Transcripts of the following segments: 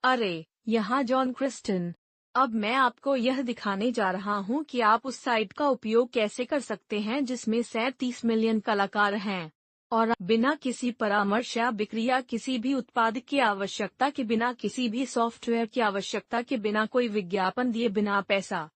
अरे, यहाँ John Kristen. अब मैं आपको यह दिखाने जा रहा हूँ कि आप उस साइट का उपयोग कैसे कर सकते हैं जिसमें 37 मिलियन कलाकार हैं और बिना किसी परामर्श या बिक्री या किसी भी उत्पाद की आवश्यकता के बिना किसी भी सॉफ्टवेयर की आवश्यकता के बिना कोई विज्ञापन दिए बिना पैसा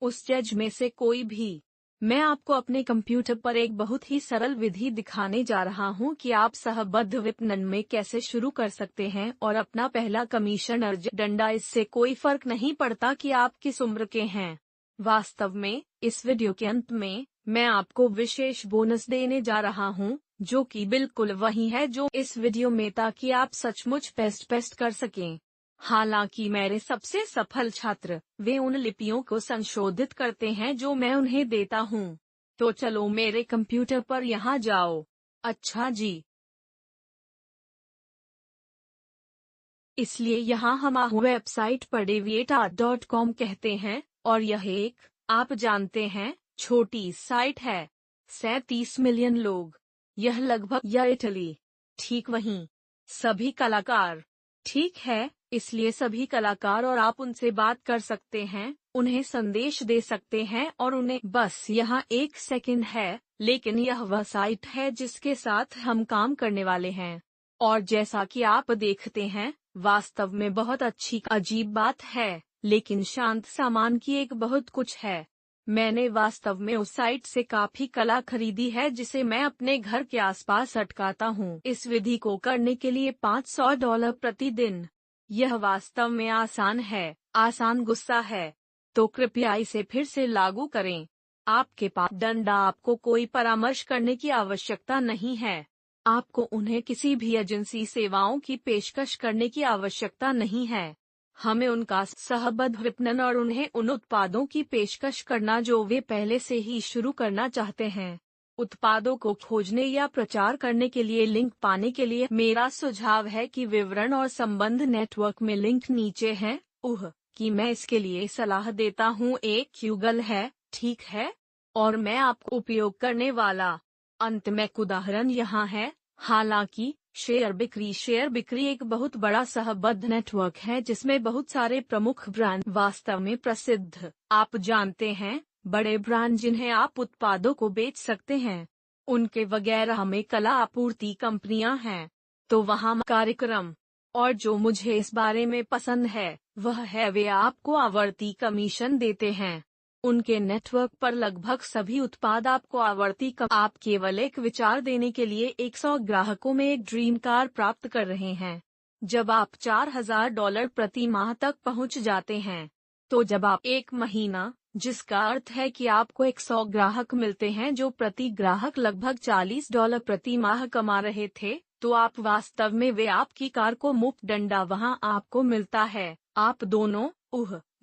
उस जज में से कोई भी। मैं आपको अपने कंप्यूटर पर एक बहुत ही सरल विधि दिखाने जा रहा हूं कि आप सहबद्ध विपणन में कैसे शुरू कर सकते हैं और अपना पहला कमीशन अर्ज डंडा। इससे कोई फर्क नहीं पड़ता कि आप किस उम्र के हैं। वास्तव में इस वीडियो के अंत में मैं आपको विशेष बोनस देने जा रहा हूं, जो कि बिल्कुल वही है जो इस वीडियो में, ताकि आप सचमुच पेस्ट कर सकें। हालांकि मेरे सबसे सफल छात्र वे उन लिपियों को संशोधित करते हैं जो मैं उन्हें देता हूं। तो चलो मेरे कंप्यूटर पर यहाँ जाओ। अच्छा जी। इसलिए यहाँ हम वेबसाइट पर deviate.com कहते हैं और यह एक, आप जानते हैं, छोटी साइट है। 37 मिलियन लोग। यह लगभग या इटली। ठीक वहीं। सभी कलाकार। ठीक है, इसलिए सभी कलाकार और आप उनसे बात कर सकते हैं, उन्हें संदेश दे सकते हैं और उन्हें बस यहाँ एक सेकंड है, लेकिन यह वह साइट है जिसके साथ हम काम करने वाले हैं। और जैसा कि आप देखते हैं, वास्तव में बहुत अच्छी अजीब बात है, लेकिन शांत सामान की एक बहुत कुछ है। मैंने वास्तव में उस साइट से काफी कला खरीदी है जिसे मैं अपने घर के आसपास अटकाता हूँ इस विधि को करने के लिए $500 प्रतिदिन। यह वास्तव में आसान है, आसान गुस्सा है। तो कृपया इसे फिर से लागू करें। आपके पास डंडा, आपको कोई परामर्श करने की आवश्यकता नहीं है। आपको उन्हें किसी भी एजेंसी सेवाओं की पेशकश करने की आवश्यकता नहीं है। हमें उनका सहबद्ध विपणन और उन्हें उन उत्पादों की पेशकश करना जो वे पहले से ही शुरू करना चाहते हैं। उत्पादों को खोजने या प्रचार करने के लिए लिंक पाने के लिए मेरा सुझाव है कि विवरण और संबंध नेटवर्क में लिंक नीचे हैं। कि मैं इसके लिए सलाह देता हूँ, एक गूगल है, ठीक है? और मैं आपको उपयोग करने वाला अंत में एक उदाहरण यहाँ है। हालांकि शेयर बिक्री एक बहुत बड़ा सहबद्ध नेटवर्क है जिसमें बहुत सारे प्रमुख ब्रांड वास्तव में प्रसिद्ध, आप जानते हैं, बड़े ब्रांड जिन्हें आप उत्पादों को बेच सकते हैं, उनके वगैरह में कला आपूर्ति कंपनियां हैं। तो वहाँ कार्यक्रम। और जो मुझे इस बारे में पसंद है वह है वे आपको आवर्ती कमीशन देते हैं। उनके नेटवर्क पर लगभग सभी उत्पाद आपको आवर्ती आप केवल एक विचार देने के लिए 100 ग्राहकों में एक ड्रीम कार प्राप्त कर रहे हैं। जब आप $4000 प्रति माह तक पहुंच जाते हैं, तो जब आप एक महीना, जिसका अर्थ है कि आपको 100 ग्राहक मिलते हैं जो प्रति ग्राहक लगभग $40 प्रति माह कमा रहे थे, तो आप वास्तव में वे आपकी कार को मुफ्त डंडा वहां आपको मिलता है। आप दोनों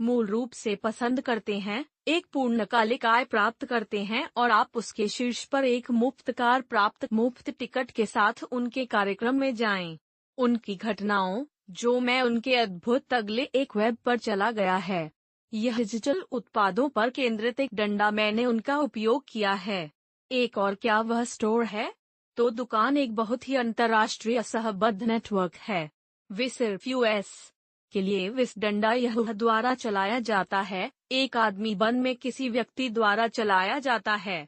मूल रूप से पसंद करते हैं, एक पूर्णकालिक आय प्राप्त करते हैं और आप उसके शीर्ष पर एक मुफ्त कार प्राप्त मुफ्त टिकट के साथ उनके कार्यक्रम में जाएं। उनकी घटनाओं, जो मैं उनके अद्भुत अगले एक वेब पर चला गया है। यह डिजिटल उत्पादों पर केंद्रित एक डंडा मैंने उनका उपयोग किया है। एक और क्या वह स्टोर है? तो दुकान एक बहुत ही अंतर्राष्ट्रीय सहबद्ध नेटवर्क है। वे सिर्फ यूएस के लिए विस डंडा यह द्वारा चलाया जाता है, एक आदमी बन में किसी व्यक्ति द्वारा चलाया जाता है।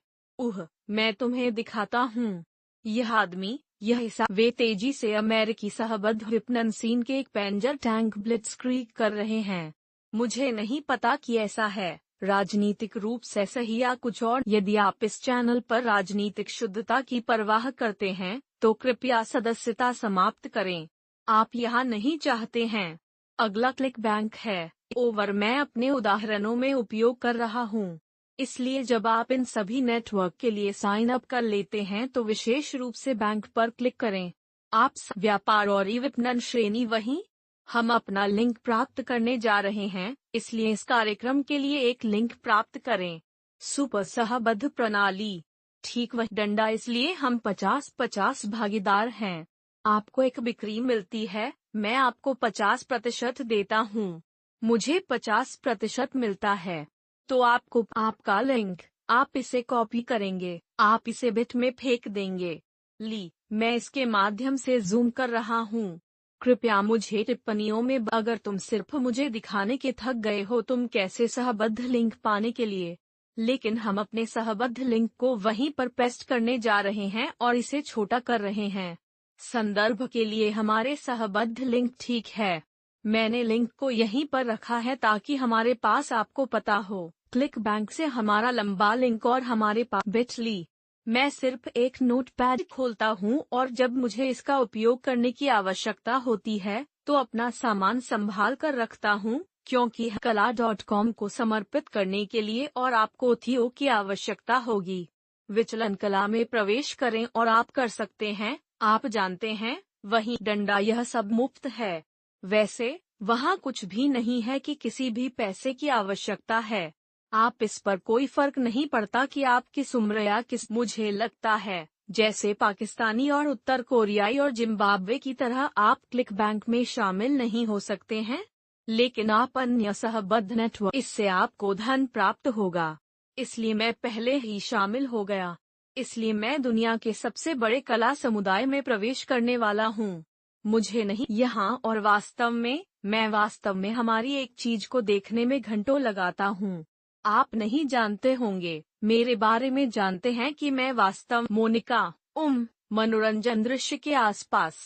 मैं तुम्हें दिखाता हूँ। यह आदमी, यह हिस्सा वे तेजी से अमेरिकी सहबद्ध विपणन सीन के एक पेंजर टैंक ब्लिट्जक्रीग कर रहे हैं। मुझे नहीं पता कि ऐसा है, राजनीतिक रूप से सही या कुछ और। यदि आप इस चैनल पर राजनीतिक शुद्धता की परवाह करते हैं, तो कृपया सदस्यता समाप्त करें। आप यहाँ नहीं चाहते हैं। अगला क्लिक बैंक है। मैं अपने उदाहरणों में उपयोग कर रहा हूँ। इसलिए जब आप इन सभी नेटवर्क के लिए साइन अप कर लेते हैं तो विशेष रूप से बैंक पर क्लिक करें। आप व्यापार और विपणन श्रेणी वहीं। हम अपना लिंक प्राप्त करने जा रहे हैं, इसलिए इस कार्यक्रम के लिए एक लिंक प्राप्त करें। सुपर सहबद्ध प्रणाली। ठीक वह डंडा, इसलिए हम 50-50 भागीदार हैं। आपको एक बिक्री मिलती है, मैं आपको 50% देता हूँ। मुझे 50% मिलता है। तो आपको आपका लिंक, आप इसे कॉपी करेंगे, आप इसे बिट में फेंक देंगे। मैं इसके माध्यम से जूम कर रहा हूँ। कृपया मुझे टिप्पणियों में अगर तुम सिर्फ मुझे दिखाने के थक गए हो तुम कैसे सहबद्ध लिंक पाने के लिए, लेकिन हम अपने सहबद्ध लिंक को वहीं पर पेस्ट करने जा रहे हैं और इसे छोटा कर रहे हैं। संदर्भ के लिए हमारे सहबद्ध लिंक ठीक है। मैंने लिंक को यहीं पर रखा है ताकि हमारे पास आपको पता हो। क्लिक बैंक से हमारा लंबा लिंक और हमारे पास बिटली। मैं सिर्फ एक नोटपैड खोलता हूँ और जब मुझे इसका उपयोग करने की आवश्यकता होती है तो अपना सामान संभाल कर रखता हूँ, क्योंकि कला.com को समर्पित करने के लिए और आपको थियो की आवश्यकता होगी। विचलन कला में प्रवेश करें और आप कर सकते हैं, आप जानते हैं, वही डंडा यह सब मुफ्त है। वैसे वहाँ कुछ भी नहीं है कि किसी भी पैसे की आवश्यकता है। आप इस पर कोई फर्क नहीं पड़ता कि आप किस उम्र या किस, मुझे लगता है जैसे पाकिस्तानी और उत्तर कोरियाई और जिम्बाब्वे की तरह आप क्लिक बैंक में शामिल नहीं हो सकते हैं, लेकिन आप अन्य सहबद्ध नेटवर्क, इससे आपको धन प्राप्त होगा। इसलिए मैं पहले ही शामिल हो गया। इसलिए मैं दुनिया के सबसे बड़े कला समुदाय में प्रवेश करने वाला हूँ। मुझे नहीं यहाँ, और वास्तव में मैं वास्तव में हमारी एक चीज को देखने में घंटों लगाता हूँ। आप नहीं जानते होंगे, मेरे बारे में जानते हैं कि मैं वास्तव मोनिका मनोरंजन दृश्य के आसपास।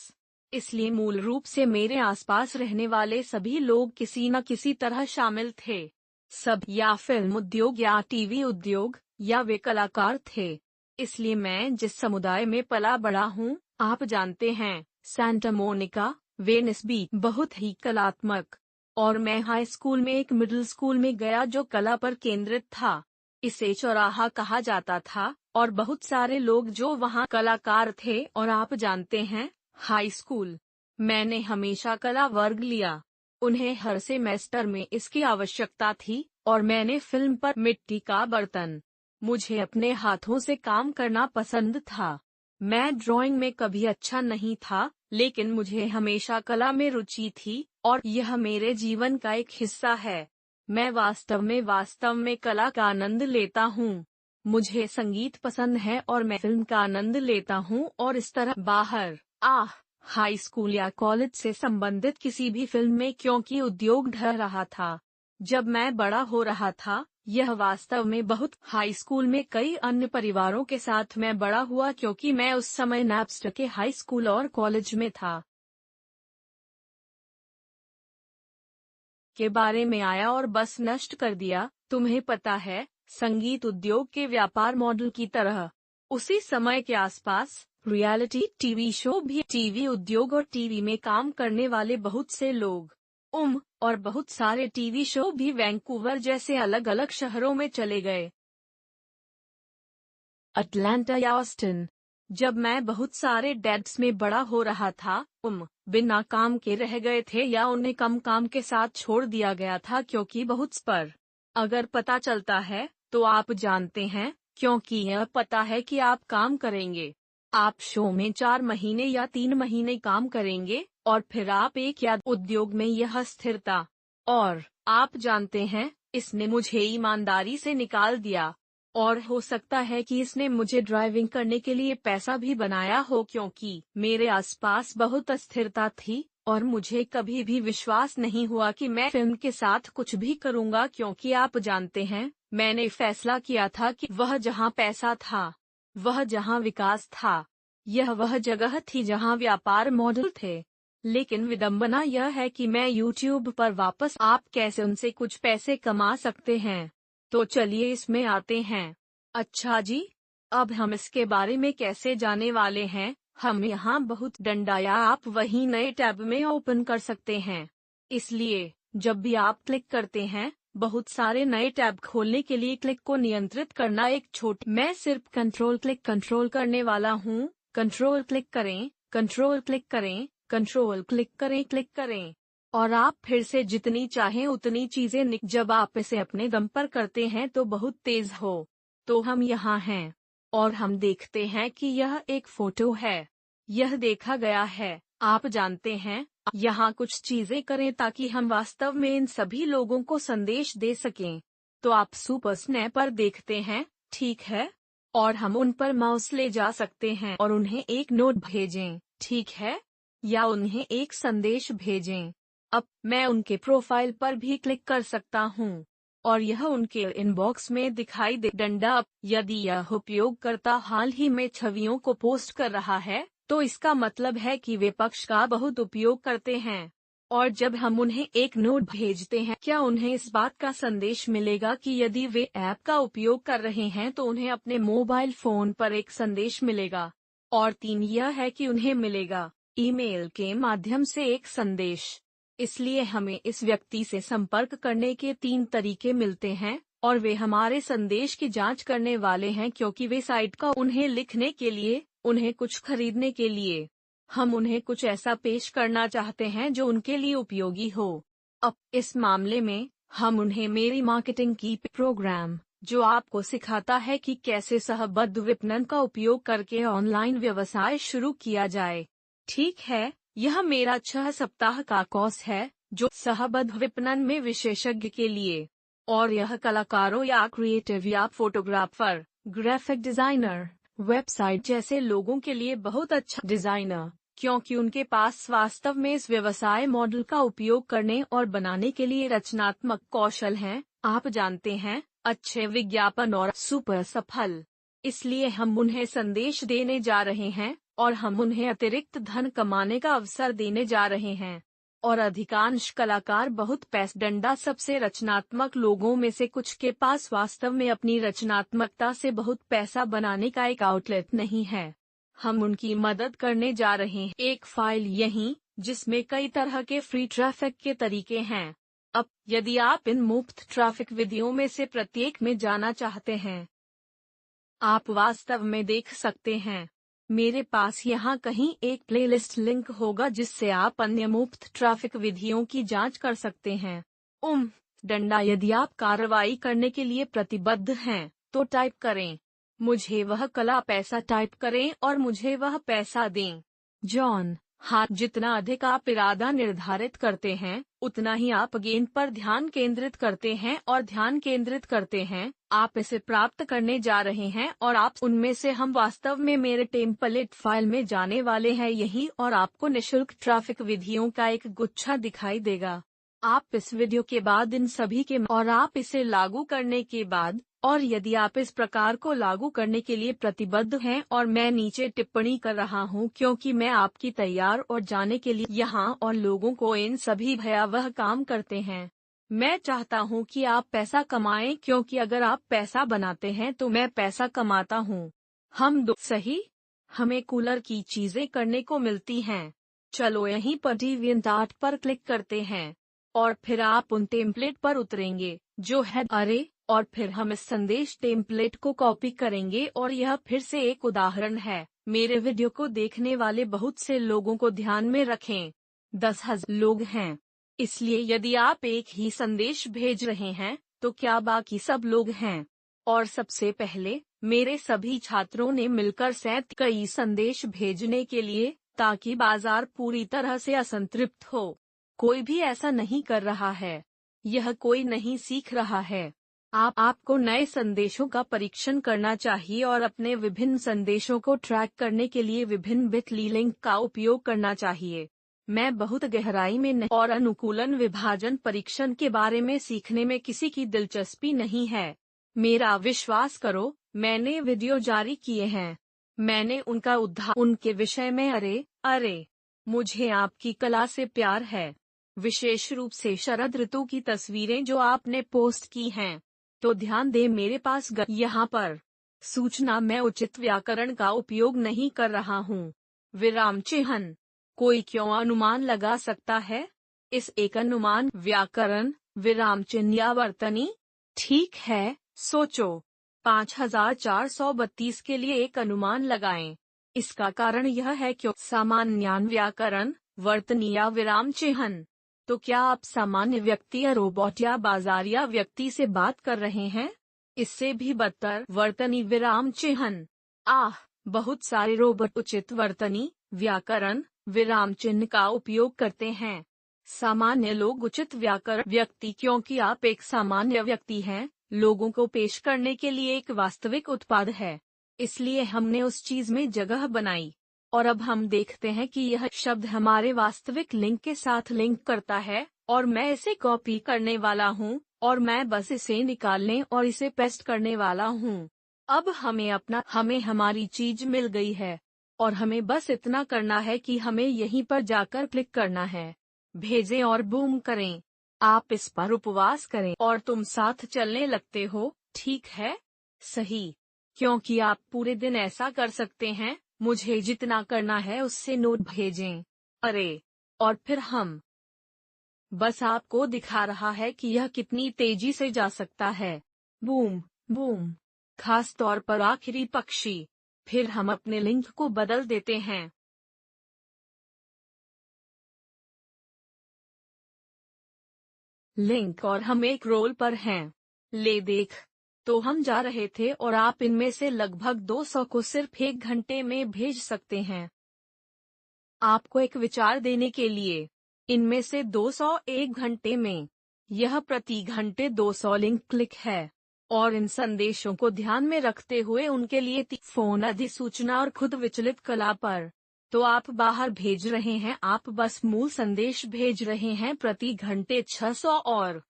इसलिए मूल रूप से मेरे आसपास रहने वाले सभी लोग किसी न किसी तरह शामिल थे। सब या फिल्म उद्योग या टीवी उद्योग या वे कलाकार थे। इसलिए मैं जिस समुदाय में पला बड़ा हूँ, आप जानते हैं, सैंटा मोनिका, वेनिस बीच, बहुत ही कलात्मक। और मैं हाई स्कूल में एक मिडिल स्कूल में गया जो कला पर केंद्रित था। इसे चौराहा कहा जाता था और बहुत सारे लोग जो वहाँ कलाकार थे। और आप जानते हैं, हाई स्कूल, मैंने हमेशा कला वर्ग लिया। उन्हें हर सेमेस्टर में इसकी आवश्यकता थी और मैंने फिल्म पर मिट्टी का बर्तन, मुझे अपने हाथों से काम करना पसंद था। मैं ड्राइंग में कभी अच्छा नहीं था, लेकिन मुझे हमेशा कला में रुचि थी और यह मेरे जीवन का एक हिस्सा है। मैं वास्तव में कला का आनंद लेता हूँ। मुझे संगीत पसंद है और मैं फिल्म का आनंद लेता हूँ और इस तरह बाहर हाई स्कूल या कॉलेज से संबंधित किसी भी फिल्म में, क्योंकि उद्योग ढह रहा था। जब मैं बड़ा हो रहा था, यह वास्तव में बहुत, हाई स्कूल में कई अन्य परिवारों के साथ मैं बड़ा हुआ क्योंकि मैं उस समय नैप्स्टर के हाई स्कूल और कॉलेज में था के बारे में आया और बस नष्ट कर दिया। तुम्हें पता है, संगीत उद्योग के व्यापार मॉडल की तरह। उसी समय के आसपास रियलिटी टीवी शो भी, टीवी उद्योग और टीवी में काम करने वाले बहुत से लोग और बहुत सारे टीवी शो भी वैंकूवर जैसे अलग अलग शहरों में चले गए, अटलांटा या ऑस्टिन। जब मैं बहुत सारे डेड्स में बड़ा हो रहा था, बिना काम के रह गए थे या उन्हें कम काम के साथ छोड़ दिया गया था क्योंकि बहुत पर अगर पता चलता है तो आप जानते हैं, क्योंकि यह पता है कि आप काम करेंगे। आप शो में 4 महीने या 3 महीने काम करेंगे और फिर आप एक या उद्योग में यह स्थिरता। और आप जानते हैं, इसने मुझे ईमानदारी से निकाल दिया। और हो सकता है कि इसने मुझे ड्राइविंग करने के लिए पैसा भी बनाया हो, क्योंकि मेरे आसपास बहुत अस्थिरता थी और मुझे कभी भी विश्वास नहीं हुआ कि मैं फिल्म के साथ कुछ भी करूंगा, क्योंकि आप जानते हैं, मैंने फैसला किया था कि वह जहां पैसा था, वह जहां विकास था, यह वह जगह थी जहां व्यापार मॉडल थे। लेकिन विडंबना यह है कि मैं YouTube पर वापस, आप कैसे उनसे कुछ पैसे कमा सकते हैं। तो चलिए इसमें आते हैं। अच्छा जी, अब हम इसके बारे में कैसे जाने वाले हैं। हम यहाँ बहुत डंडा, या आप वही नए टैब में ओपन कर सकते हैं। इसलिए जब भी आप क्लिक करते हैं, बहुत सारे नए टैब खोलने के लिए क्लिक को नियंत्रित करना एक मैं सिर्फ कंट्रोल करने वाला हूँ। कंट्रोल क्लिक करें, कंट्रोल क्लिक करें, कंट्रोल क्लिक करें, क्लिक करें। और आप फिर से जितनी चाहें उतनी चीजें जब आप इसे अपने दम पर करते हैं तो बहुत तेज हो। तो हम यहाँ हैं और हम देखते हैं कि यह एक फोटो है। यह देखा गया है। आप जानते हैं, यहाँ कुछ चीजें करें ताकि हम वास्तव में इन सभी लोगों को संदेश दे सकें। तो आप सुपर स्नैपर देखते हैं, ठीक है? और हम उन पर माउस ले जा सकते हैं और उन्हें एक नोट भेजें, ठीक है? या उन्हें एक संदेश भेजें। अब मैं उनके प्रोफाइल पर भी क्लिक कर सकता हूँ और यह उनके इनबॉक्स में दिखाई दे। डंडा अप, यदि यह उपयोगकर्ता हाल ही में छवियों को पोस्ट कर रहा है तो इसका मतलब है कि वे पक्ष का बहुत उपयोग करते हैं। और जब हम उन्हें एक नोट भेजते हैं, क्या उन्हें इस बात का संदेश मिलेगा कि यदि वे ऐप का उपयोग कर रहे हैं तो उन्हें अपने मोबाइल फोन पर एक संदेश मिलेगा। और 3, यह है कि उन्हें मिलेगा ईमेल के माध्यम से एक संदेश। इसलिए हमें इस व्यक्ति से संपर्क करने के 3 तरीके मिलते हैं और वे हमारे संदेश की जांच करने वाले हैं, क्योंकि वे साइट का उन्हें लिखने के लिए, उन्हें कुछ खरीदने के लिए, हम उन्हें कुछ ऐसा पेश करना चाहते हैं जो उनके लिए उपयोगी हो। अब इस मामले में हम उन्हें मेरी मार्केटिंग की प्रोग्राम, जो आपको सिखाता है कि कैसे सहबद्ध विपणन का उपयोग करके ऑनलाइन व्यवसाय शुरू किया जाए। ठीक है, यह मेरा 6 सप्ताह का कोर्स है जो सहबद्ध विपणन में विशेषज्ञ के लिए, और यह कलाकारों या क्रिएटिव या फोटोग्राफर, ग्राफिक डिजाइनर, वेबसाइट जैसे लोगों के लिए बहुत अच्छा डिजाइनर, क्योंकि उनके पास वास्तव में इस व्यवसाय मॉडल का उपयोग करने और बनाने के लिए रचनात्मक कौशल हैं। आप जानते हैं, अच्छे विज्ञापन और सुपर सफल। इसलिए हम उन्हें संदेश देने जा रहे हैं और हम उन्हें अतिरिक्त धन कमाने का अवसर देने जा रहे हैं। और अधिकांश कलाकार बहुत पैसा। डंडा सबसे रचनात्मक लोगों में से कुछ के पास वास्तव में अपनी रचनात्मकता से बहुत पैसा बनाने का एक आउटलेट नहीं है। हम उनकी मदद करने जा रहे हैं। एक फाइल यहीं, जिसमें कई तरह के फ्री ट्रैफिक के तरीके हैं। अब यदि आप इन मुफ्त ट्रैफिक विधियों में से प्रत्येक में जाना चाहते हैं, आप वास्तव में देख सकते हैं। मेरे पास यहाँ कहीं एक प्लेलिस्ट लिंक होगा जिससे आप अन्य मुफ्त ट्रैफिक विधियों की जांच कर सकते हैं। डंडा, यदि आप कार्रवाई करने के लिए प्रतिबद्ध हैं, तो टाइप करें, मुझे वह कला पैसा टाइप करें और मुझे वह पैसा दें। जॉन, हाँ, जितना अधिक आप इरादा निर्धारित करते हैं, उतना ही आप गेंद पर ध्यान केंद्रित करते हैं और ध्यान केंद्रित करते हैं। आप इसे प्राप्त करने जा रहे हैं और आप उनमें से हम वास्तव में मेरे टेम्पलेट फाइल में जाने वाले हैं यही, और आपको निशुल्क ट्रैफिक विधियों का एक गुच्छा दिखाई देगा। आप इस वीडियो के बाद इन सभी के और आप इसे लागू करने के बाद, और यदि आप इस प्रकार को लागू करने के लिए प्रतिबद्ध हैं, और मैं नीचे टिप्पणी कर रहा हूं क्योंकि मैं आपकी तैयार और जाने के लिए यहाँ और लोगों को इन सभी भयावह काम करते हैं। मैं चाहता हूं कि आप पैसा कमाएं, क्योंकि अगर आप पैसा बनाते हैं तो मैं पैसा कमाता हूं। हम दो सही, हमें कूलर की चीजें करने को मिलती हैं। चलो यहीं पर DeviantArt पर क्लिक करते हैं और फिर आप उन टेम्पलेट पर उतरेंगे जो है अरे, और फिर हम इस संदेश टेम्पलेट को कॉपी करेंगे। और यह फिर से एक उदाहरण है। मेरे वीडियो को देखने वाले बहुत से लोगों को ध्यान में रखें, 10,000 लोग हैं। इसलिए यदि आप एक ही संदेश भेज रहे हैं तो क्या बाकी सब लोग हैं? और सबसे पहले मेरे सभी छात्रों ने मिलकर कई संदेश भेजने के लिए, ताकि बाजार पूरी तरह से असंतृप्त हो। कोई भी ऐसा नहीं कर रहा है। यह कोई नहीं सीख रहा है। आपको नए संदेशों का परीक्षण करना चाहिए और अपने विभिन्न संदेशों को ट्रैक करने के लिए विभिन्न बिटली लिंक का उपयोग करना चाहिए। मैं बहुत गहराई में नहीं और अनुकूलन विभाजन परीक्षण के बारे में सीखने में किसी की दिलचस्पी नहीं है। मेरा विश्वास करो, मैंने वीडियो जारी किए हैं। मैंने उनका उनके विषय में अरे, मुझे आपकी कला से प्यार है, विशेष रूप से शरद ऋतु की तस्वीरें जो आपने पोस्ट की हैं। तो ध्यान दें, मेरे पास यहाँ पर सूचना, मैं उचित व्याकरण का उपयोग नहीं कर रहा हूँ। विराम चिन्ह, कोई क्यों अनुमान लगा सकता है? इस एक अनुमान व्याकरण, विराम चिन्ह या वर्तनी? ठीक है, सोचो। 5432 के लिए एक अनुमान लगाएं। इसका कारण यह है कि सामान्यान व्याकरण, वर्तनी या विराम चिन्ह। तो क्या आप सामान्य व्यक्ति या रोबोट या बाजारिया व्यक्ति से बात कर रहे हैं? इससे भी बदतर, वर्तनी विराम चिन्ह। बहुत सारे रोबोट उचित वर्तनी, व्याकरण, विराम चिन्ह का उपयोग करते हैं। सामान्य लोग उचित व्याकरण व्यक्ति, क्योंकि आप एक सामान्य व्यक्ति हैं, लोगों को पेश करने के लिए एक वास्तविक उत्पाद है। इसलिए हमने उस चीज में जगह बनाई। और अब हम देखते हैं कि यह शब्द हमारे वास्तविक लिंक के साथ लिंक करता है, और मैं इसे कॉपी करने वाला हूँ, और मैं बस इसे निकालने और इसे पेस्ट करने वाला हूँ। अब हमें हमारी चीज मिल गई है, और हमें बस इतना करना है कि हमें यहीं पर जाकर क्लिक करना है, भेजें और बूम करें। आप इस पर उपवास करें और तुम साथ चलने लगते हो, ठीक है? सही। क्योंकि आप पूरे दिन ऐसा कर सकते हैं, मुझे जितना करना है उससे नोट भेजें। अरे! और फिर हम बस आपको दिखा रहा है कि यह कितनी तेजी से जा सकता है। Boom, boom. खास तौर पर आखिरी पक्षी। फिर हम अपने लिंक को बदल देते हैं। लिंक और हम एक रोल पर हैं। ले देख। तो हम जा रहे थे और आप इनमें से लगभग 200 को सिर्फ 1 घंटे में भेज सकते हैं। आपको एक विचार देने के लिए, इनमें से 200 1 घंटे में, यह प्रति घंटे 200 लिंक क्लिक है। और इन संदेशों को ध्यान में रखते हुए उनके लिए फोन अधिसूचना और खुद विचलित कला पर, तो आप बाहर भेज रहे हैं, आप बस मूल संदेश भेज रहे हैं प्रति घंटे 600 और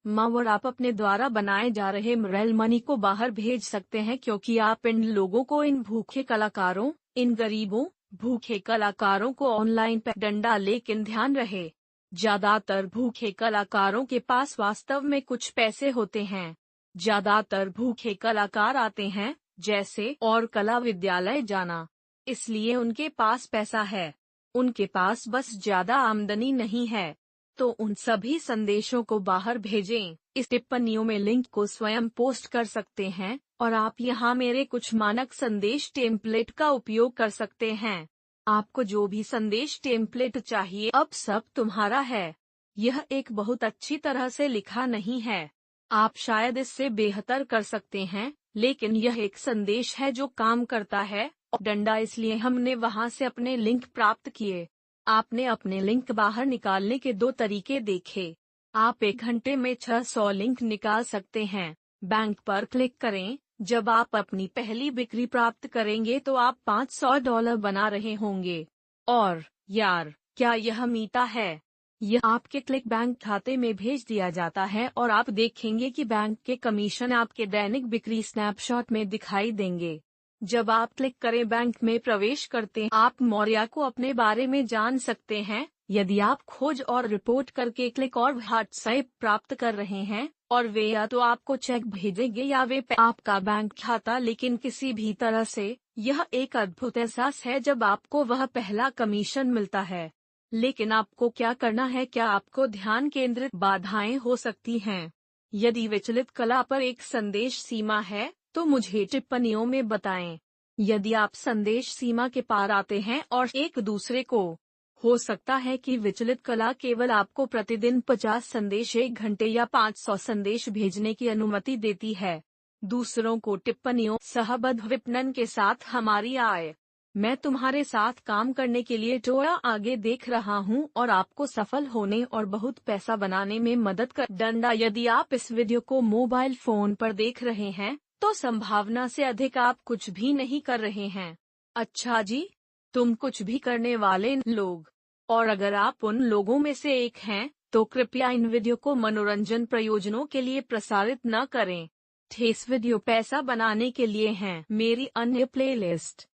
और आप अपने द्वारा बनाए जा रहे मरेल मनी को बाहर भेज सकते हैं, क्योंकि आप इन लोगों को, इन भूखे कलाकारों, इन गरीबों भूखे कलाकारों को ऑनलाइन पे डंडा, लेकिन ध्यान रहे, ज्यादातर भूखे कलाकारों के पास वास्तव में कुछ पैसे होते हैं। ज्यादातर भूखे कलाकार आते हैं, जैसे और कला विद्यालय जाना, इसलिए उनके पास पैसा है, उनके पास बस ज्यादा आमदनी नहीं है। तो उन सभी संदेशों को बाहर भेजें। इस टिप्पणियों में लिंक को स्वयं पोस्ट कर सकते हैं, और आप यहाँ मेरे कुछ मानक संदेश टेम्पलेट का उपयोग कर सकते हैं। आपको जो भी संदेश टेम्पलेट चाहिए, अब सब तुम्हारा है। यह एक बहुत अच्छी तरह से लिखा नहीं है, आप शायद इससे बेहतर कर सकते हैं, लेकिन यह एक संदेश है जो काम करता है। और डंडा, इसलिए हमने वहाँ से अपने लिंक प्राप्त किए। आपने अपने लिंक बाहर निकालने के 2 तरीके देखे। आप 1 घंटे में 600 लिंक निकाल सकते हैं। बैंक पर क्लिक करें। जब आप अपनी पहली बिक्री प्राप्त करेंगे तो आप $500 बना रहे होंगे। और यार, क्या यह मीठा है? यह आपके क्लिक बैंक खाते में भेज दिया जाता है, और आप देखेंगे कि बैंक के कमीशन आपके दैनिक बिक्री स्नैपशॉट में दिखाई देंगे। जब आप क्लिक करें बैंक में प्रवेश करते हैं, आप मौर्या को अपने बारे में जान सकते हैं। यदि आप खोज और रिपोर्ट करके क्लिक और व्हाट्सएप प्राप्त कर रहे हैं, और वे या तो आपको चेक भेजेंगे या वे आपका बैंक खाता, लेकिन किसी भी तरह से यह एक अद्भुत एहसास है जब आपको वह पहला कमीशन मिलता है। लेकिन आपको क्या करना है? क्या आपको ध्यान केंद्रित बाधाएं हो सकती हैं? यदि विचलित कला पर एक संदेश सीमा है, तो मुझे टिप्पणियों में बताएं। यदि आप संदेश सीमा के पार आते हैं और एक दूसरे को, हो सकता है कि विचलित कला केवल आपको प्रतिदिन 50 संदेश 1 घंटे या 500 संदेश भेजने की अनुमति देती है। दूसरों को टिप्पणियों सहबद्ध विपणन के साथ हमारी आय। मैं तुम्हारे साथ काम करने के लिए थोड़ा आगे देख रहा हूं और आपको सफल होने और बहुत पैसा बनाने में मदद कर डंडा। यदि आप इस वीडियो को मोबाइल फोन पर देख रहे हैं, तो संभावना से अधिक आप कुछ भी नहीं कर रहे हैं। अच्छा जी, तुम कुछ भी करने वाले लोग। और अगर आप उन लोगों में से एक हैं, तो कृपया इन वीडियो को मनोरंजन प्रयोजनों के लिए प्रसारित न करें। ठेस वीडियो पैसा बनाने के लिए हैं। मेरी अन्य प्लेलिस्ट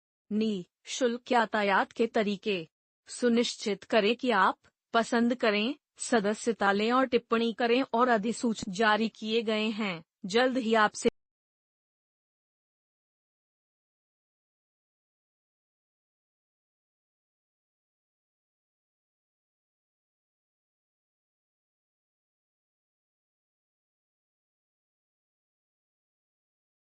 शुल्क यातायात के तरीके। सुनिश्चित करें कि आप पसंद करें, सदस्यता लें और टिप्पणी करें, और अधिसूचना जारी किए गए हैं। जल्द ही आपसे